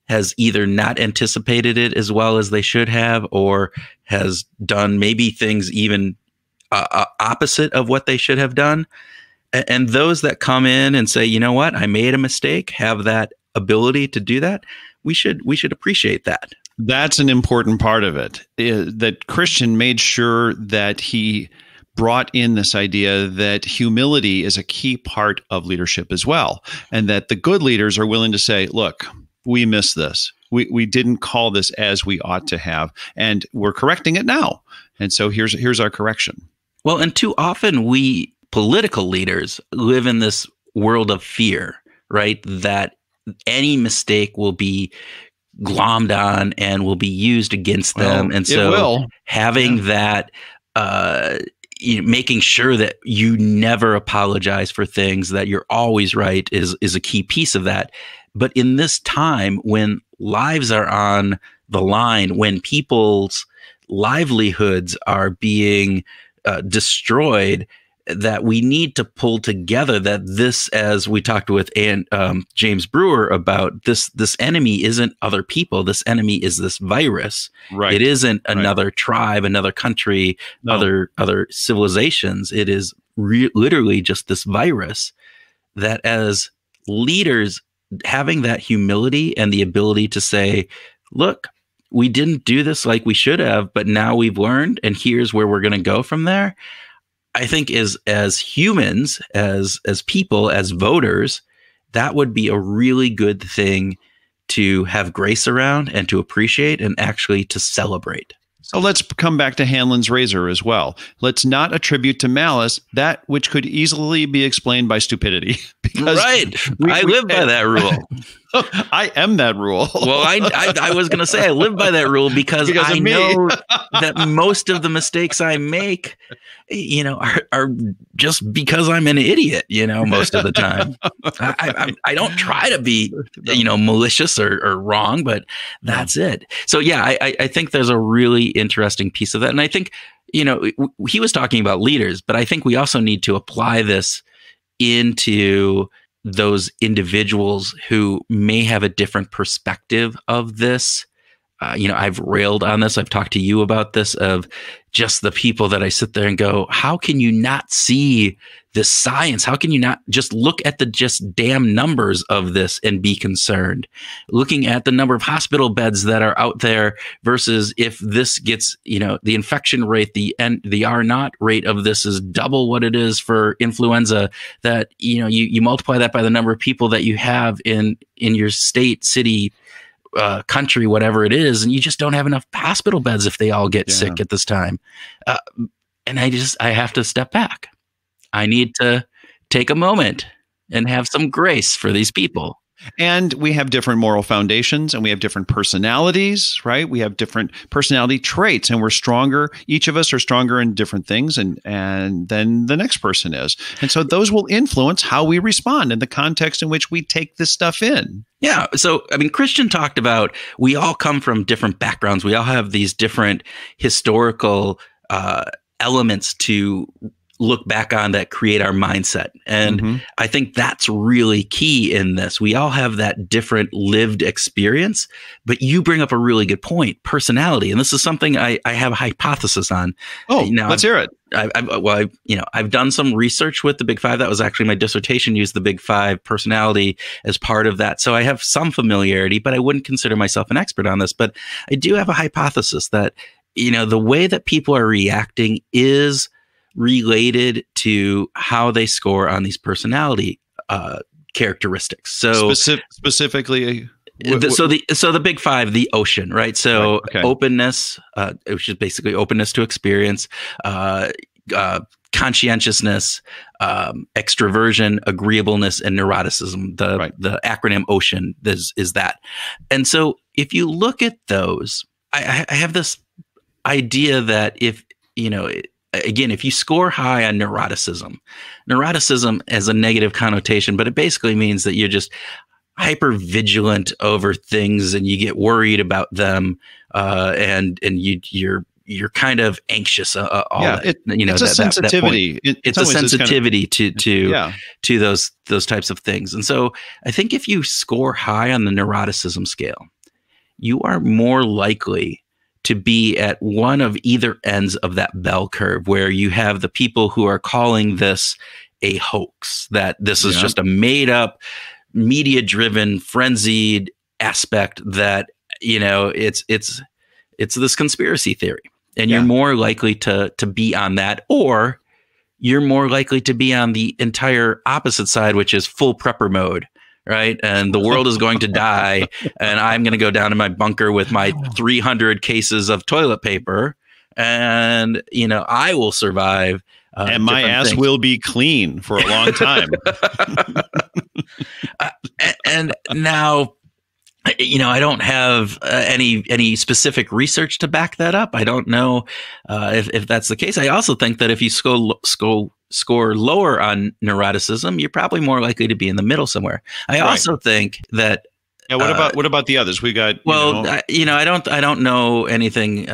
has either not anticipated it as well as they should have, or has done maybe things even opposite of what they should have done. And those that come in and say, you know what, I made a mistake, have that ability to do that, we should appreciate that.
That's an important part of it, that Christian made sure that he brought in this idea that humility is a key part of leadership as well. And that the good leaders are willing to say, look, we missed this. We didn't call this as we ought to have, and we're correcting it now. And so here's our correction.
Well, and too often we political leaders live in this world of fear, right? That any mistake will be glommed on and will be used against them. And so having that, making sure that you never apologize for things, that you're always right is a key piece of that. But in this time when lives are on the line, when people's livelihoods are being destroyed, that we need to pull together that this, as we talked with James Brewer about, this enemy isn't other people. This enemy is this virus.
Right.
It isn't another tribe, another country, other civilizations. It is literally just this virus, that as leaders, having that humility and the ability to say, look, we didn't do this like we should have, but now we've learned, and here's where we're going to go from there. I think as humans, as people, as voters, that would be a really good thing to have grace around and to appreciate and actually to celebrate.
So let's come back to Hanlon's razor as well. Let's not attribute to malice that which could easily be explained by stupidity.
Right. I live by that rule.
I am that rule.
Well, I was going to say I live by that rule because I know that most of the mistakes I make, are just because I'm an idiot, most of the time. I don't try to be, malicious or wrong, but that's it. So, yeah, I think there's a really interesting piece of that. And I think, he was talking about leaders, but I think we also need to apply this into those individuals who may have a different perspective of this. I've railed on this. I've talked to you about this, of just the people that I sit there and go, how can you not see the science? How can you not just look at the just damn numbers of this and be concerned? Looking at the number of hospital beds that are out there versus if this gets, the infection rate, the R0 rate of this is double what it is for influenza, that, you multiply that by the number of people that you have in your state, city, country, whatever it is, and you just don't have enough hospital beds if they all get sick at this time. And I have to step back. I need to take a moment and have some grace for these people.
And we have different moral foundations, and we have different personalities, right? We have different personality traits, and we're stronger. Each of us are stronger in different things and than the next person is. And so those will influence how we respond in the context in which we take this stuff in.
Yeah. So, Christian talked about, we all come from different backgrounds. We all have these different historical elements to look back on that create our mindset. And I think that's really key in this. We all have that different lived experience, but you bring up a really good point, personality. And this is something I have a hypothesis on.
Oh, let's hear it.
I've done some research with the Big Five. That was actually my dissertation, used the Big Five personality as part of that. So I have some familiarity, but I wouldn't consider myself an expert on this. But I do have a hypothesis that, the way that people are reacting is related to how they score on these personality characteristics. So
specifically,
the Big Five, the ocean, right? So
right, okay.
Openness, which is basically openness to experience, conscientiousness, extroversion, agreeableness, and neuroticism. The acronym OCEAN is that. And so if you look at those, I have this idea that if you score high on neuroticism has a negative connotation, but it basically means that you're just hyper vigilant over things and you get worried about them, and you're kind of anxious.
It's a sensitivity.
It's a sensitivity to those types of things. And so I think if you score high on the neuroticism scale, you are more likely to be at one of either ends of that bell curve, where you have the people who are calling this a hoax, that this is just a made up, media driven, frenzied aspect, that, it's this conspiracy theory. And you're more likely to be on that, or you're more likely to be on the entire opposite side, which is full prepper mode. Right. And the world is going to die. And I'm going to go down to my bunker with my 300 cases of toilet paper. And, I will survive.
And my ass will be clean for a long time.
And now, I don't have any specific research to back that up. I don't know if that's the case. I also think that if you score lower on neuroticism, you're probably more likely to be in the middle somewhere. I also think that.
Yeah. What about the others? We got.
I don't know anything.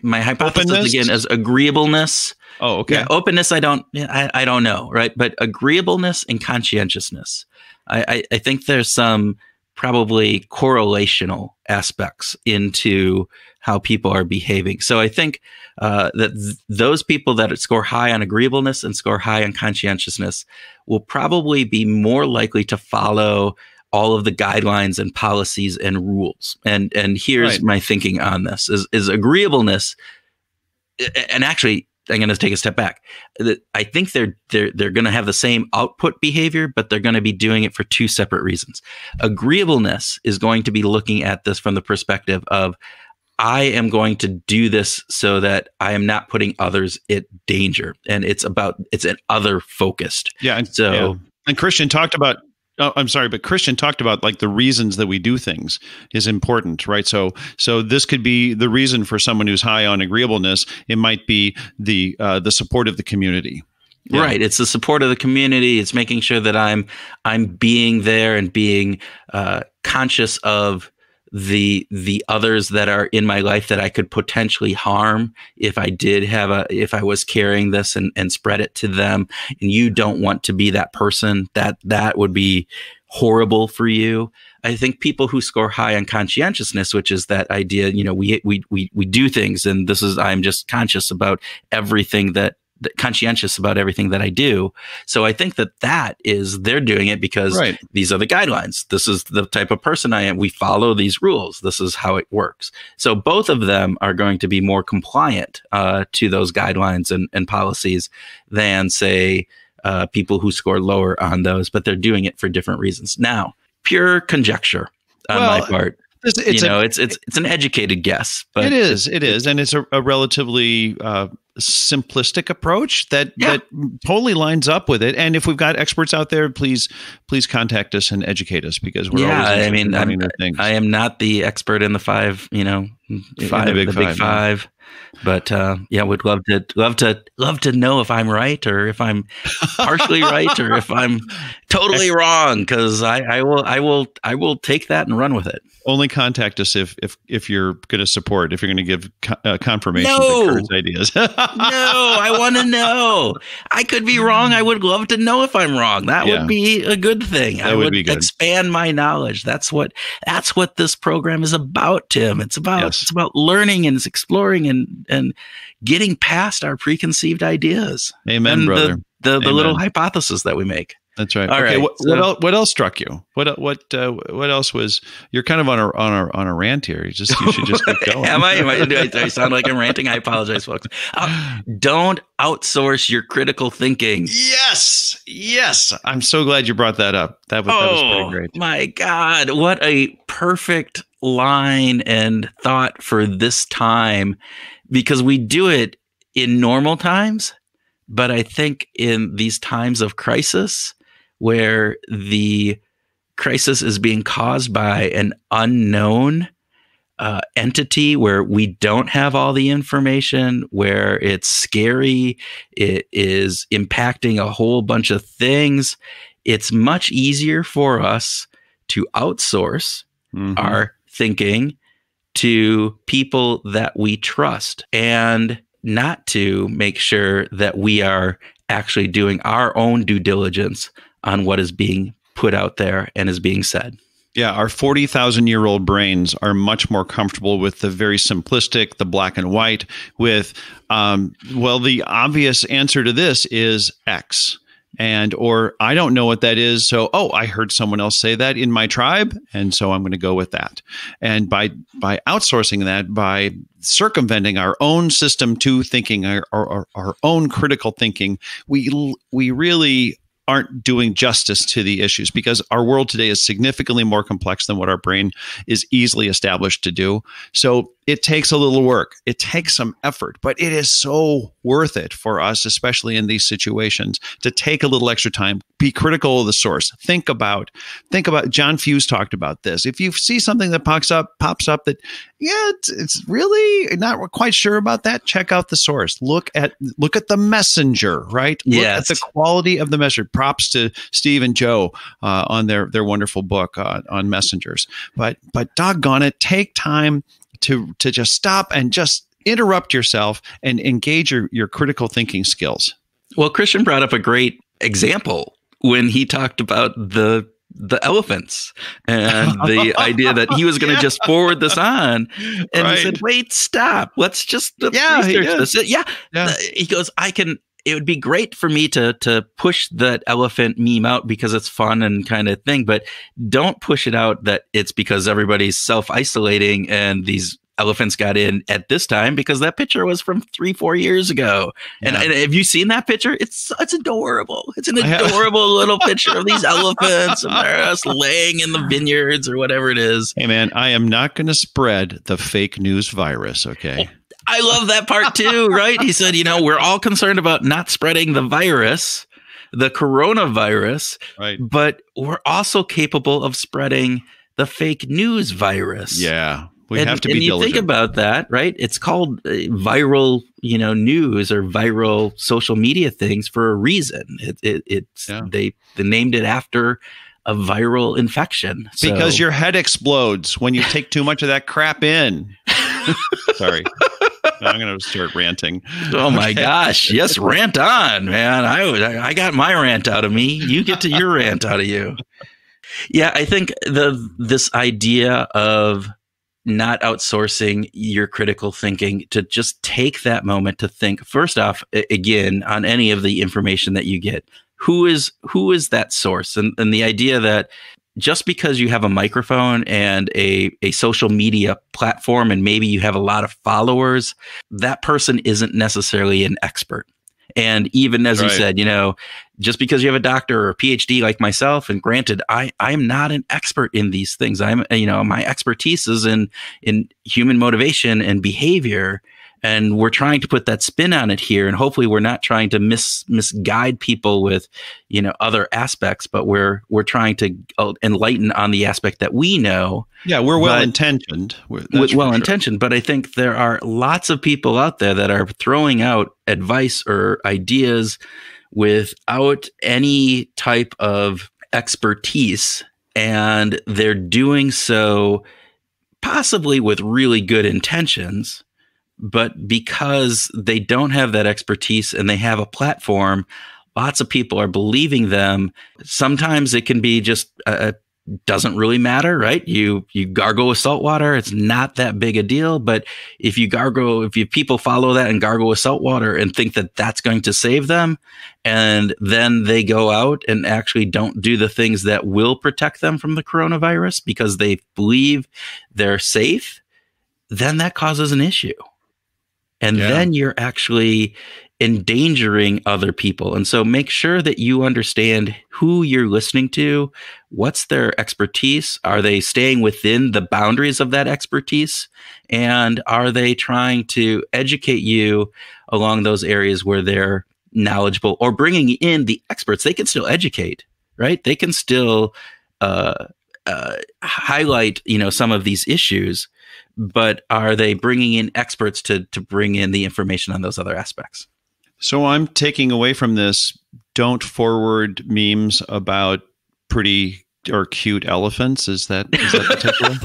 My hypothesis again is agreeableness.
Oh, okay.
Yeah, openness, I don't know, right? But agreeableness and conscientiousness, I think there's some probably correlational aspects into how people are behaving. So I think that those people that score high on agreeableness and score high on conscientiousness will probably be more likely to follow all of the guidelines and policies and rules. And here's my thinking on this is agreeableness. And actually, I'm going to take a step back. I think they're going to have the same output behavior, but they're going to be doing it for two separate reasons. Agreeableness is going to be looking at this from the perspective of, I am going to do this so that I am not putting others at danger. And it's an other focused.
Yeah. And Christian talked about I'm sorry, but Christian talked about like the reasons that we do things is important, right? So this could be the reason for someone who's high on agreeableness. It might be the support of the community.
Yeah. Right. It's the support of the community. It's making sure that I'm being there and being conscious of the others that are in my life that I could potentially harm if I was carrying this and spread it to them. And you don't want to be that person. That would be horrible for you. I think people who score high on conscientiousness, which is that idea, we do things, and I'm just conscious about everything conscientious about everything that I do. So I think that is they're doing it because these are the guidelines. This is the type of person I am. We follow these rules. This is how it works. So both of them are going to be more compliant to those guidelines and policies than, say, people who score lower on those, but they're doing it for different reasons. Now, pure conjecture on my part. It's an educated guess, but
it is, and it's a relatively simplistic approach that totally lines up with it. And if we've got experts out there, please contact us and educate us, because we're always learning new things.
I am not the expert in the big five. But would love to know if I'm right, or if I'm partially right, or if I'm totally wrong. Because I will take that and run with it.
Only contact us if you're going to support, if you're going to give confirmation to Kurt's ideas.
No, I want to know. I could be wrong. I would love to know if I'm wrong. That would be a good thing.
That would be good.
Expand my knowledge. That's what this program is about, Tim. It's about learning and exploring and getting past our preconceived ideas.
Amen,
and
brother.
The little hypothesis that we make.
That's right.
All
okay.
right.
What else struck you? What else was? You're kind of on a rant here. You should just keep going.
Am I? Do I sound like I'm ranting? I apologize, folks. Don't outsource your critical thinking.
Yes. I'm so glad you brought that up. That was pretty great.
My God, what a perfect line and thought for this time, because we do it in normal times, but I think in these times of crisis, where the crisis is being caused by an unknown entity, where we don't have all the information, where it's scary, it is impacting a whole bunch of things, it's much easier for us to outsource our thinking to people that we trust, and not to make sure that we are actually doing our own due diligence on what is being put out there and is being said.
Yeah, our 40,000-year-old brains are much more comfortable with the very simplistic, the black and white, with, the obvious answer to this is X. Or I don't know what that is. So, I heard someone else say that in my tribe, and so I'm going to go with that. And by outsourcing that, by circumventing our own system to thinking, our own critical thinking, we really aren't doing justice to the issues, because our world today is significantly more complex than what our brain is easily established to do. So it takes a little work. It takes some effort, but it is so worth it for us, especially in these situations, to take a little extra time, be critical of the source. Think about John Fuse talked about this. If you see something that pops up that, it's really not quite sure about that, check out the source. Look at the messenger, right?
Yes.
Look at the quality of the messenger. Props to Steve and Joe on their wonderful book on messengers. But doggone it, take time to just stop and just interrupt yourself and engage your critical thinking skills.
Well, Christian brought up a great example when he talked about the elephants and the idea that he was going to just forward this on. And he said, wait, stop. Let's just research this. Yeah. He goes, it would be great for me to push that elephant meme out because it's fun and kind of thing, but don't push it out that it's because everybody's self-isolating and these elephants got in at this time, because that picture was from 3-4 years ago. And have you seen that picture? It's adorable. It's an adorable little picture of these elephants, and they're just laying in the vineyards or whatever it is.
Hey man, I am not going to spread the fake news virus. Okay.
I love that part too, right? He said, we're all concerned about not spreading the virus. the coronavirus,
right?
But we're also capable of spreading the fake news virus.
Yeah. We have to be diligent.
And you think about that, right? It's called viral, news or viral social media things for a reason. They named it after a viral infection.
Because your head explodes when you take too much of that crap in. Sorry. I'm going to start ranting.
Oh my gosh. Yes, rant on, man. I got my rant out of me. You get to your rant out of you. Yeah, I think this idea of not outsourcing your critical thinking, to just take that moment to think, first off, again, on any of the information that you get, who is that source? And the idea that just because you have a microphone and a social media platform, and maybe you have a lot of followers, that person isn't necessarily an expert. And even as you said, just because you have a doctor or a PhD like myself, and granted, I'm not an expert in these things. My expertise is in human motivation and behavior. And we're trying to put that spin on it here. And hopefully we're not trying to misguide people with, other aspects, but we're trying to enlighten on the aspect that we know.
Yeah, we're well-intentioned.
Well-intentioned. But I think there are lots of people out there that are throwing out advice or ideas without any type of expertise. And they're doing so possibly with really good intentions. But because they don't have that expertise and they have a platform, lots of people are believing them. Sometimes it can be just doesn't really matter, right? You gargle with salt water, it's not that big a deal. But if people follow that and gargle with salt water and think that that's going to save them, and then they go out and actually don't do the things that will protect them from the coronavirus because they believe they're safe, then that causes an issue. And then you're actually endangering other people. And so make sure that you understand who you're listening to, what's their expertise, are they staying within the boundaries of that expertise, and are they trying to educate you along those areas where they're knowledgeable, or bringing in the experts. They can still educate, right? They can still highlight, some of these issues. But are they bringing in experts to bring in the information on those other aspects?
So I'm taking away from this, don't forward memes about pretty or cute elephants. Is that the takeaway?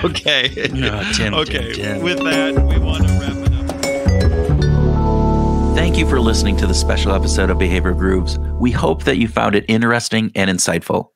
Okay.
Tim.
With that, we want to wrap it up.
Thank you for listening to the special episode of Behavior Grooves. We hope that you found it interesting and insightful.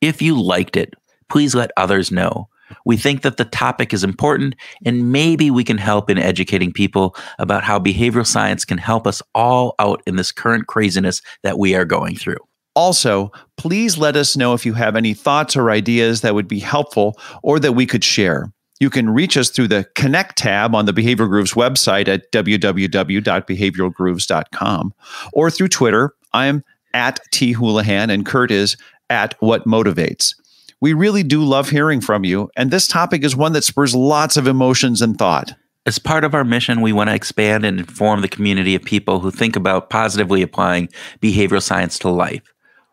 If you liked it, please let others know. We think that the topic is important, and maybe we can help in educating people about how behavioral science can help us all out in this current craziness that we are going through.
Also, please let us know if you have any thoughts or ideas that would be helpful or that we could share. You can reach us through the Connect tab on the Behavioral Grooves website at www.behavioralgrooves.com, or through Twitter. I'm at T. Houlihan and Kurt is at What Motivates. We really do love hearing from you, and this topic is one that spurs lots of emotions and thought.
As part of our mission, we want to expand and inform the community of people who think about positively applying behavioral science to life.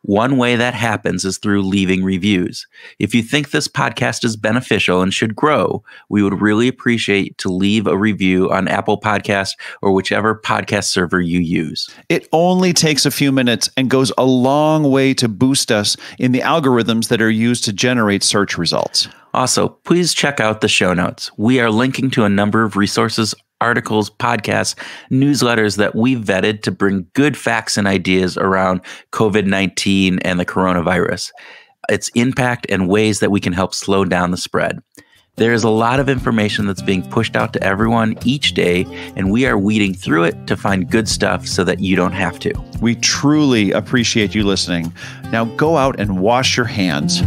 One way that happens is through leaving reviews. If you think this podcast is beneficial and should grow, we would really appreciate to leave a review on Apple Podcasts or whichever podcast server you use.
It only takes a few minutes and goes a long way to boost us in the algorithms that are used to generate search results.
Also, please check out the show notes. We are linking to a number of resources, articles, podcasts, newsletters that we've vetted to bring good facts and ideas around COVID-19 and the coronavirus, its impact, and ways that we can help slow down the spread. There is a lot of information that's being pushed out to everyone each day, and we are weeding through it to find good stuff so that you don't have to.
We truly appreciate you listening. Now go out and wash your hands.